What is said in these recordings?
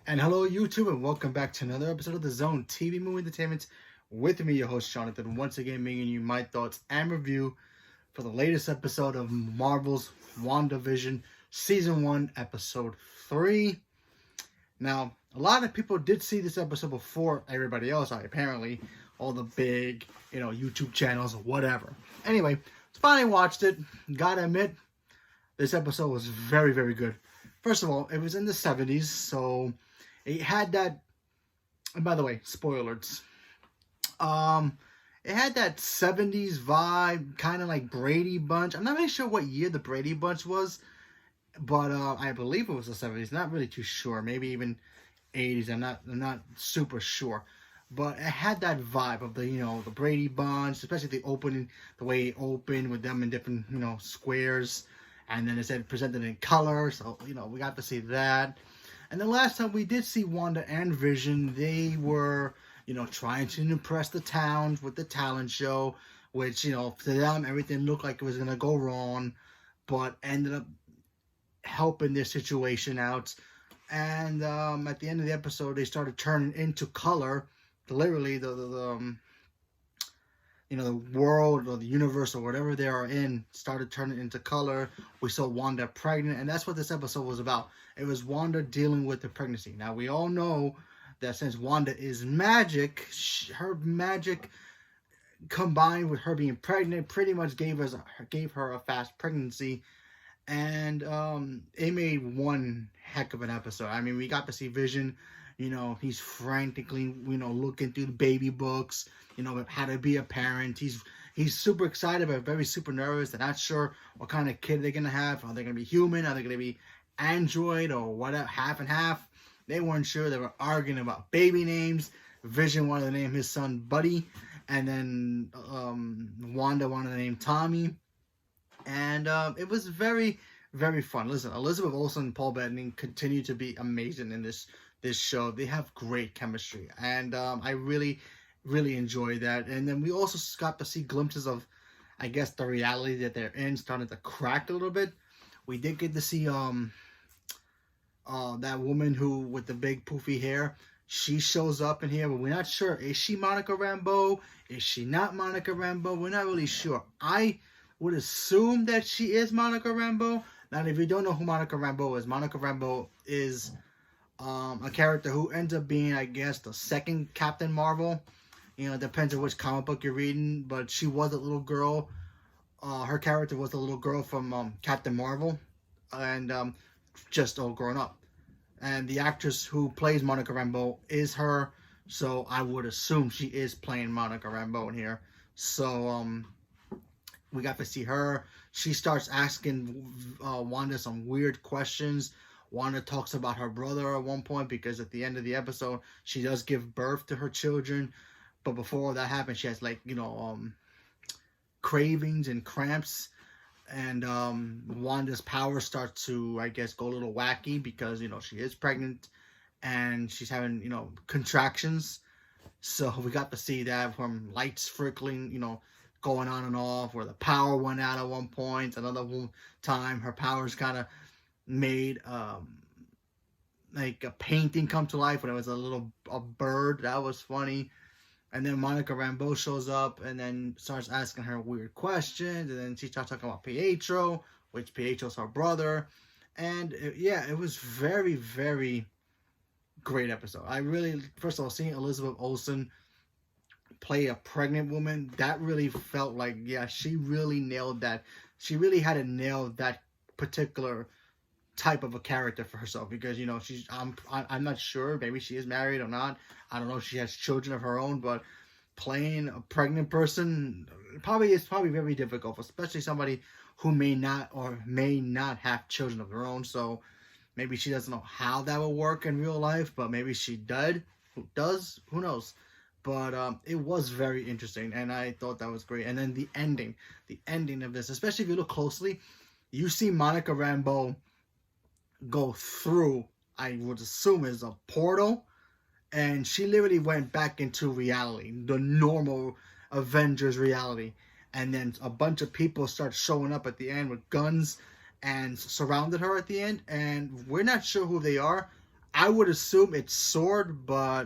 And hello, YouTube, and welcome back to another episode of the Zone TV Movie Entertainment with me, your host, Jonathan. Once again, bringing you my thoughts and review for the latest episode of Marvel's Wandavision Season 1, Episode 3. Now, a lot of people did see this episode before everybody else, apparently. All the big, YouTube channels or whatever. Anyway, finally watched it. Gotta admit, this episode was very, very good. First of all, it was in the 70s, so it had that, and by the way, spoilers. It had that 70s vibe, kind of like Brady Bunch. I'm not really sure what year the Brady Bunch was, but I believe it was the 70s. Not really too sure. Maybe even 80s. I'm not super sure. But it had that vibe of the Brady Bunch, especially the opening, the way it opened with them in different squares, and then it said presented in color. So we got to see that. And the last time we did see Wanda and Vision, they were, trying to impress the towns with the talent show, which, to them, everything looked like it was going to go wrong, but ended up helping their situation out. And at the end of the episode, they started turning into color. Literally, the world or the universe or whatever they are in started turning into color. We saw Wanda pregnant, and that's what this episode was about. It was Wanda dealing with the pregnancy. Now, we all know that since Wanda is magic, her magic combined with her being pregnant pretty much gave her a fast pregnancy, and it made one heck of an episode. I mean, we got to see Vision. He's frantically, looking through the baby books, how to be a parent. He's super excited, but very super nervous. They're not sure what kind of kid they're going to have. Are they going to be human? Are they going to be android or whatever, half and half? They weren't sure. They were arguing about baby names. Vision wanted to name his son Buddy, and then Wanda wanted to name Tommy. And it was very, very fun. Listen, Elizabeth Olsen and Paul Bettany continue to be amazing in this show. They have great chemistry, and I really, really enjoy that. And then we also got to see glimpses of, I guess, the reality that they're in starting to crack a little bit. We did get to see that woman who with the big poofy hair. She shows up in here, but we're not sure. Is she Monica Rambeau? Is she not Monica Rambeau? We're not really sure. I would assume that she is Monica Rambeau. Now, if you don't know who Monica Rambeau is a character who ends up being, I guess, the second Captain Marvel. It depends on which comic book you're reading, but she was a little girl. Her character was the little girl from Captain Marvel, and just all grown up. And the actress who plays Monica Rambeau is her, so I would assume she is playing Monica Rambeau in here. So we got to see her. She starts asking Wanda some weird questions. Wanda talks about her brother at one point, because at the end of the episode, she does give birth to her children. But before that happens, she has cravings and cramps. And Wanda's powers start to, I guess, go a little wacky because, she is pregnant and she's having, contractions. So we got to see that from lights flickering, going on and off, where the power went out at one point. Another time, her powers kind of made like a painting come to life when it was a bird. That was funny. And then Monica Rambeau shows up and then starts asking her weird questions, and then she starts talking about Pietro, which Pietro's her brother. And it was very, very great episode. I really, first of all, seeing Elizabeth Olsen play a pregnant woman, that really felt like, she really nailed that. She really had to nail that particular type of a character for herself, because she's I'm not sure, maybe she is married or not. I don't know if she has children of her own, but playing a pregnant person is probably very difficult, especially somebody who may not have children of their own. So maybe she doesn't know how that will work in real life, but maybe she does, who knows. But it was very interesting, and I thought that was great. And then the ending of this, especially if you look closely, you see Monica Rambeau go through, I would assume, is a portal, and she literally went back into reality, the normal Avengers reality. And then a bunch of people start showing up at the end with guns and surrounded her at the end, and we're not sure who they are. I would assume it's Sword, but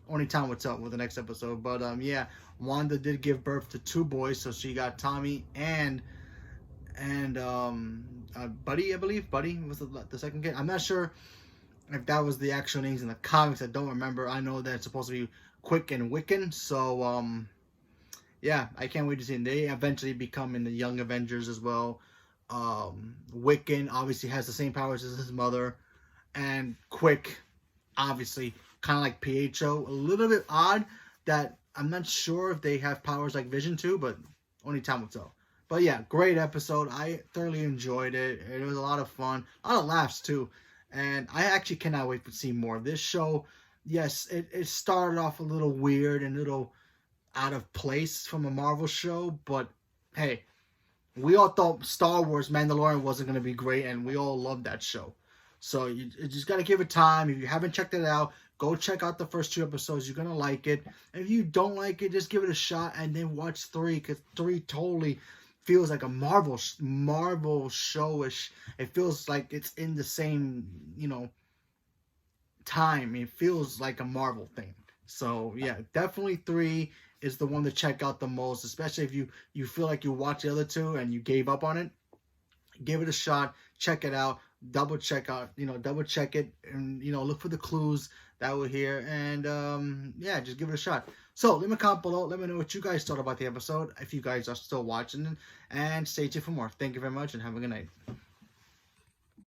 only time will tell with the next episode. But yeah, Wanda did give birth to 2 boys, so she got Tommy and Buddy, I believe. Buddy was the second kid. I'm not sure if that was the actual names in the comics. I don't remember. I know that it's supposed to be Quick and Wiccan. So yeah, I can't wait to see them. They eventually become in the Young Avengers as well. Wiccan obviously has the same powers as his mother, and Quick, obviously, kind of like Pietro. A little bit odd that I'm not sure if they have powers like Vision too, but only time will tell. But yeah, great episode. I thoroughly enjoyed it. It was a lot of fun, a lot of laughs too, and I actually cannot wait to see more of this show. Yes, it started off a little weird and a little out of place from a Marvel show, but hey, we all thought Star Wars Mandalorian wasn't going to be great, and we all loved that show. So you just got to give it time. If you haven't checked it out, go check out the first 2 episodes. You're going to like it. If you don't like it, just give it a shot and then watch 3, because 3 totally feels like a Marvel showish. It feels like it's in the same, time. It feels like a Marvel thing. So yeah, definitely 3 is the one to check out the most, especially if you feel like you watched the other 2 and you gave up on it. Give it a shot, check it out, double check it, and look for the clues that were here, and yeah, just give it a shot. So leave me a comment below, let me know what you guys thought about the episode, if you guys are still watching, and stay tuned for more. Thank you very much, and have a good night.